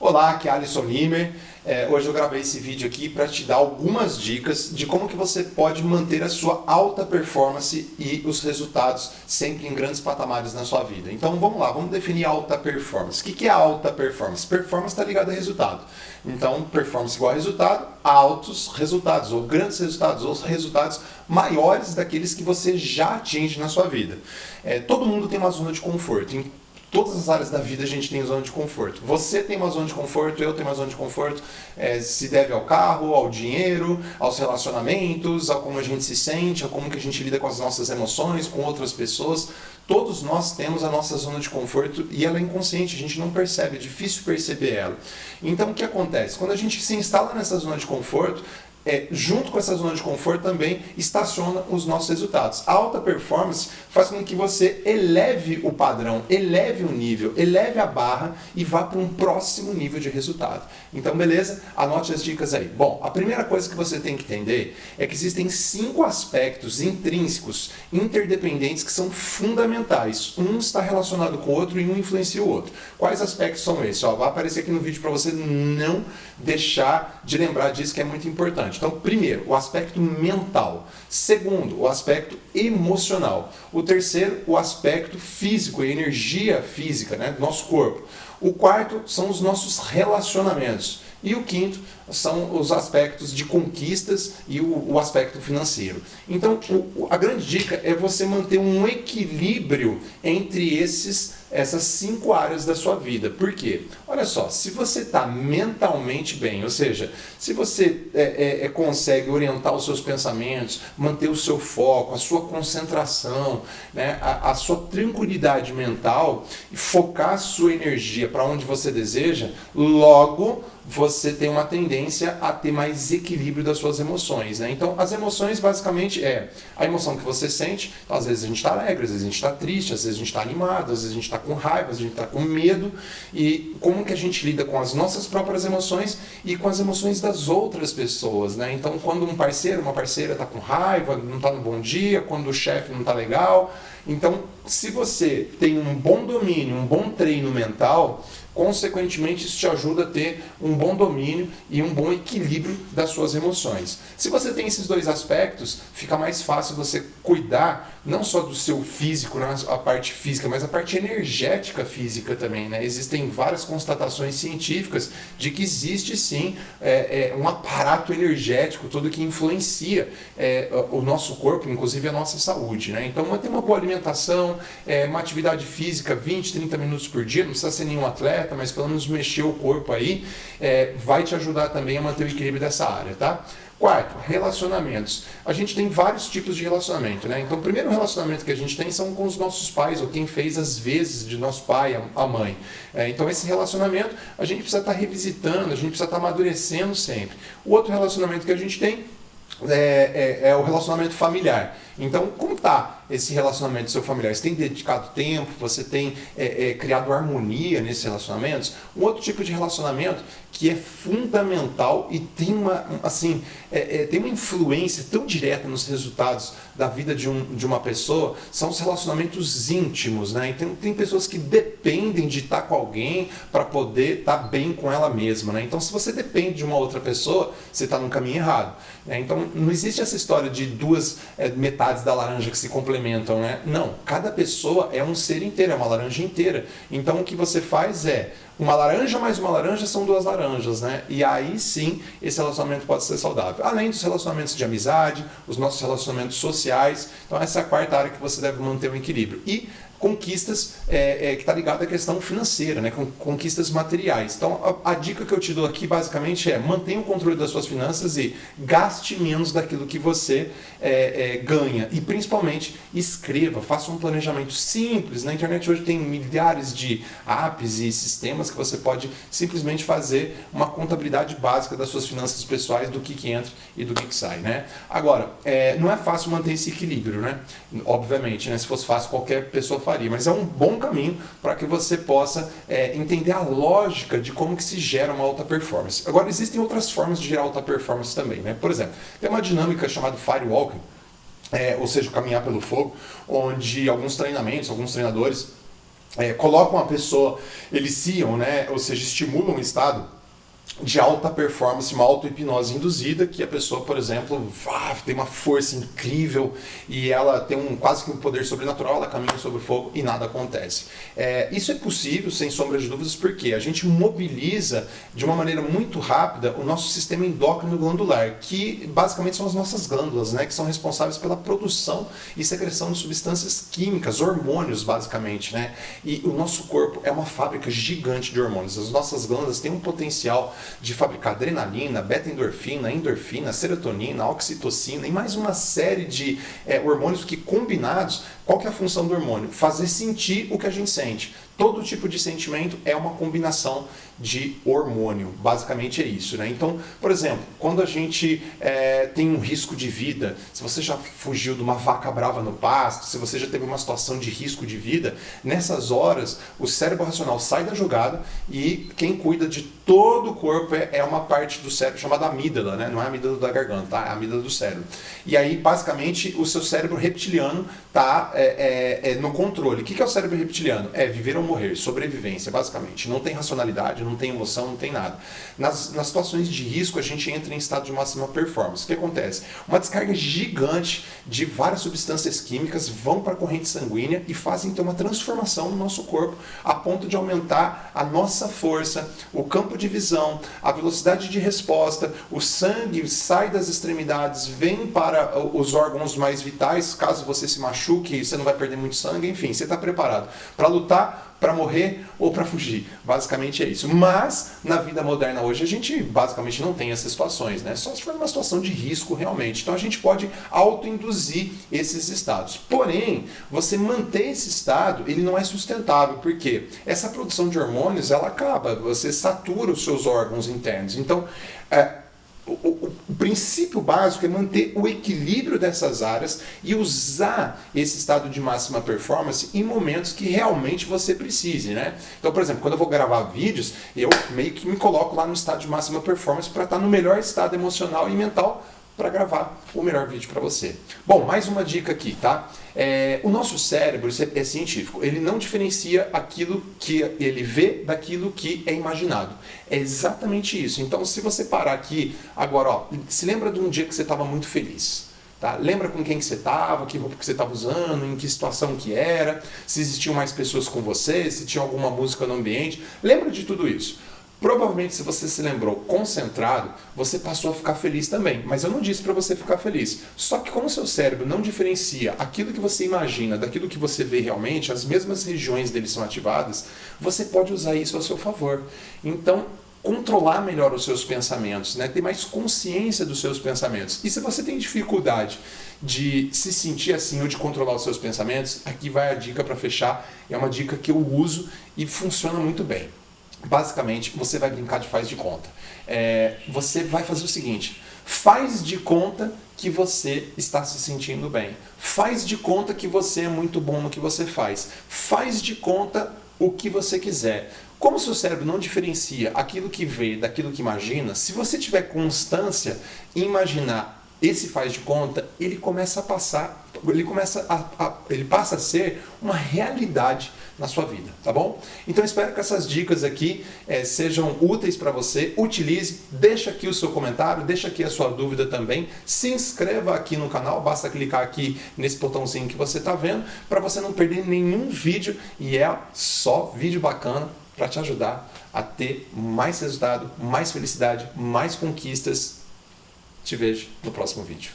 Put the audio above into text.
Olá, aqui é Alisson Limer. Hoje eu gravei esse vídeo aqui para te dar algumas dicas de como que você pode manter a sua alta performance e os resultados sempre em grandes patamares na sua vida. Então vamos lá, vamos definir alta performance. O que é alta performance? Performance está ligado a resultado. Então, performance igual a resultado, altos resultados, ou grandes resultados, ou resultados maiores daqueles que você já atinge na sua vida. Todo mundo tem uma zona de conforto. Em todas as áreas da vida a gente tem zona de conforto. Você tem uma zona de conforto, eu tenho uma zona de conforto, se deve ao carro, ao dinheiro, aos relacionamentos, a como a gente se sente, a como que a gente lida com as nossas emoções, com outras pessoas. Todos nós temos a nossa zona de conforto e ela é inconsciente, a gente não percebe, é difícil perceber ela. Então o que acontece? Quando a gente se instala nessa zona de conforto, junto com essa zona de conforto também estaciona os nossos resultados. A alta performance faz com que você eleve o padrão, eleve o nível, eleve a barra e vá para um próximo nível de resultado. Então, beleza? Anote as dicas aí. Bom, a primeira coisa que você tem que entender é que existem 5 aspectos intrínsecos, interdependentes, que são fundamentais. Um está relacionado com o outro e um influencia o outro. Quais aspectos são esses? Vai aparecer aqui no vídeo para você não deixar de lembrar disso, que é muito importante. Então, primeiro, o aspecto mental. Segundo, o aspecto emocional. O terceiro, o aspecto físico, a energia física, né, do nosso corpo. O quarto são os nossos relacionamentos. E o quinto são os aspectos de conquistas e o aspecto financeiro. Então, a grande dica é você manter um equilíbrio entre essas 5 áreas da sua vida. Por quê? Olha só, se você está mentalmente bem, ou seja, se você consegue orientar os seus pensamentos, manter o seu foco, a sua concentração, né, a sua tranquilidade mental e focar a sua energia para onde você deseja, logo você tem uma tendência a ter mais equilíbrio das suas emoções, né? Então, as emoções basicamente é a emoção que você sente. Então, às vezes a gente está alegre, às vezes a gente está triste, às vezes a gente está animado, às vezes a gente está com raiva, às vezes a gente está com medo. E como que a gente lida com as nossas próprias emoções e com as emoções das outras pessoas, né? Então, quando um parceiro, uma parceira está com raiva, não está no bom dia, quando o chefe não está legal. Então, se você tem um bom domínio, um bom treino mental, consequentemente isso te ajuda a ter um bom domínio e um bom equilíbrio das suas emoções. Se você tem esses 2 aspectos, fica mais fácil você cuidar não só do seu físico, né, a parte física, mas a parte energética física também, né? Existem várias constatações científicas de que existe sim um aparato energético todo que influencia o nosso corpo, inclusive a nossa saúde, né? Então, manter uma boa alimentação, uma atividade física 20, 30 minutos por dia, não precisa ser nenhum atleta, mas pelo menos mexer o corpo aí, vai te ajudar também a manter o equilíbrio dessa área, tá? Quarto, relacionamentos. A gente tem vários tipos de relacionamento, né? Então, o primeiro relacionamento que a gente tem são com os nossos pais, ou quem fez as vezes de nosso pai, a mãe. Então, esse relacionamento a gente precisa estar revisitando, a gente precisa estar amadurecendo sempre. O outro relacionamento que a gente tem é o relacionamento familiar. Então, como está esse relacionamento seu familiar? Você tem dedicado tempo? Você tem criado harmonia nesses relacionamentos? Um outro tipo de relacionamento que é fundamental e tem tem uma influência tão direta nos resultados da vida de uma pessoa são os relacionamentos íntimos, né? Então, tem pessoas que dependem de estar com alguém para poder estar bem com ela mesma, né? Então, se você depende de uma outra pessoa, você está no caminho errado, né? Então, não existe essa história de 2 metades da laranja que se complementam, né? Não, cada pessoa é um ser inteiro, é uma laranja inteira. Então, o que você faz é uma laranja mais uma laranja são 2 laranjas, né? E aí sim, esse relacionamento pode ser saudável. Além dos relacionamentos de amizade, os nossos relacionamentos sociais. Então, essa é a 4ª área que você deve manter um equilíbrio. E conquistas que está ligada à questão financeira, né? Conquistas materiais. Então, a dica que eu te dou aqui basicamente é mantenha o controle das suas finanças e gaste menos daquilo que você ganha. E principalmente escreva, faça um planejamento simples. Na internet hoje tem milhares de apps e sistemas que você pode simplesmente fazer uma contabilidade básica das suas finanças pessoais, do que entra e do que sai, né? Agora, não é fácil manter esse equilíbrio, né? Obviamente, né? Se fosse fácil, qualquer pessoa faria, mas é um bom caminho para que você possa entender a lógica de como que se gera uma alta performance. Agora, existem outras formas de gerar alta performance também, né? Por exemplo, tem uma dinâmica chamada firewalking, ou seja, caminhar pelo fogo, onde alguns treinamentos, alguns treinadores colocam a pessoa, eliciam, né, ou seja, estimulam um estado de alta performance, uma auto-hipnose induzida, que a pessoa, por exemplo, tem uma força incrível e ela tem quase que um poder sobrenatural, ela caminha sobre o fogo e nada acontece. Isso é possível, sem sombra de dúvidas, porque a gente mobiliza de uma maneira muito rápida o nosso sistema endócrino glandular, que basicamente são as nossas glândulas, né, que são responsáveis pela produção e secreção de substâncias químicas, hormônios, basicamente, né? E o nosso corpo é uma fábrica gigante de hormônios. As nossas glândulas têm um potencial de fabricar adrenalina, beta-endorfina, endorfina, serotonina, oxitocina e mais uma série de hormônios que, combinados, qual que é a função do hormônio? Fazer sentir o que a gente sente. Todo tipo de sentimento é uma combinação de hormônio, basicamente é isso, né? Então, por exemplo, quando a gente tem um risco de vida, se você já fugiu de uma vaca brava no pasto, se você já teve uma situação de risco de vida, nessas horas o cérebro racional sai da jogada e quem cuida de todo o corpo é uma parte do cérebro chamada amígdala, né? Não é a amígdala da garganta, tá? É a amígdala do cérebro. E aí, basicamente, o seu cérebro reptiliano está no controle. O que é o cérebro reptiliano? É viver ou morrer, sobrevivência, basicamente. Não tem racionalidade, não tem emoção, não tem nada. Nas situações de risco, a gente entra em estado de máxima performance. O que acontece? Uma descarga gigante de várias substâncias químicas vão para a corrente sanguínea e fazem então uma transformação no nosso corpo, a ponto de aumentar a nossa força, o campo de visão, a velocidade de resposta, o sangue sai das extremidades, vem para os órgãos mais vitais, caso você se machuque, você não vai perder muito sangue, enfim, você está preparado para lutar, para morrer ou para fugir. Basicamente é isso. Mas, na vida moderna hoje, a gente basicamente não tem essas situações, né? Só se for uma situação de risco realmente. Então a gente pode autoinduzir esses estados. Porém, você manter esse estado, ele não é sustentável, porque essa produção de hormônios, ela acaba, você satura os seus órgãos internos. Então, o princípio básico é manter o equilíbrio dessas áreas e usar esse estado de máxima performance em momentos que realmente você precise, né? Então, por exemplo, quando eu vou gravar vídeos, eu meio que me coloco lá no estado de máxima performance para estar no melhor estado emocional e mental para gravar o melhor vídeo para você. Bom, mais uma dica aqui, tá? O nosso cérebro, isso é científico, ele não diferencia aquilo que ele vê daquilo que é imaginado. É exatamente isso. Então, se você parar aqui agora, ó, se lembra de um dia que você estava muito feliz. Tá? Lembra com quem que você estava, que roupa que você estava usando, em que situação que era, se existiam mais pessoas com você, se tinha alguma música no ambiente. Lembra de tudo isso. Provavelmente, se você se lembrou concentrado, você passou a ficar feliz também. Mas eu não disse para você ficar feliz. Só que como o seu cérebro não diferencia aquilo que você imagina daquilo que você vê realmente, as mesmas regiões dele são ativadas, você pode usar isso ao seu favor. Então, controlar melhor os seus pensamentos, né? Ter mais consciência dos seus pensamentos. E se você tem dificuldade de se sentir assim ou de controlar os seus pensamentos, aqui vai a dica para fechar. É uma dica que eu uso e funciona muito bem. Basicamente, você vai brincar de faz de conta. Você vai fazer o seguinte: faz de conta que você está se sentindo bem. Faz de conta que você é muito bom no que você faz. Faz de conta o que você quiser. Como o seu cérebro não diferencia aquilo que vê daquilo que imagina, se você tiver constância em imaginar esse faz de conta, ele começa a passar, ele passa a ser uma realidade na sua vida, tá bom? Então espero que essas dicas aqui sejam úteis para você. Utilize, deixa aqui o seu comentário, deixa aqui a sua dúvida também. Se inscreva aqui no canal, basta clicar aqui nesse botãozinho que você está vendo, para você não perder nenhum vídeo, e é só vídeo bacana para te ajudar a ter mais resultado, mais felicidade, mais conquistas. Te vejo no próximo vídeo.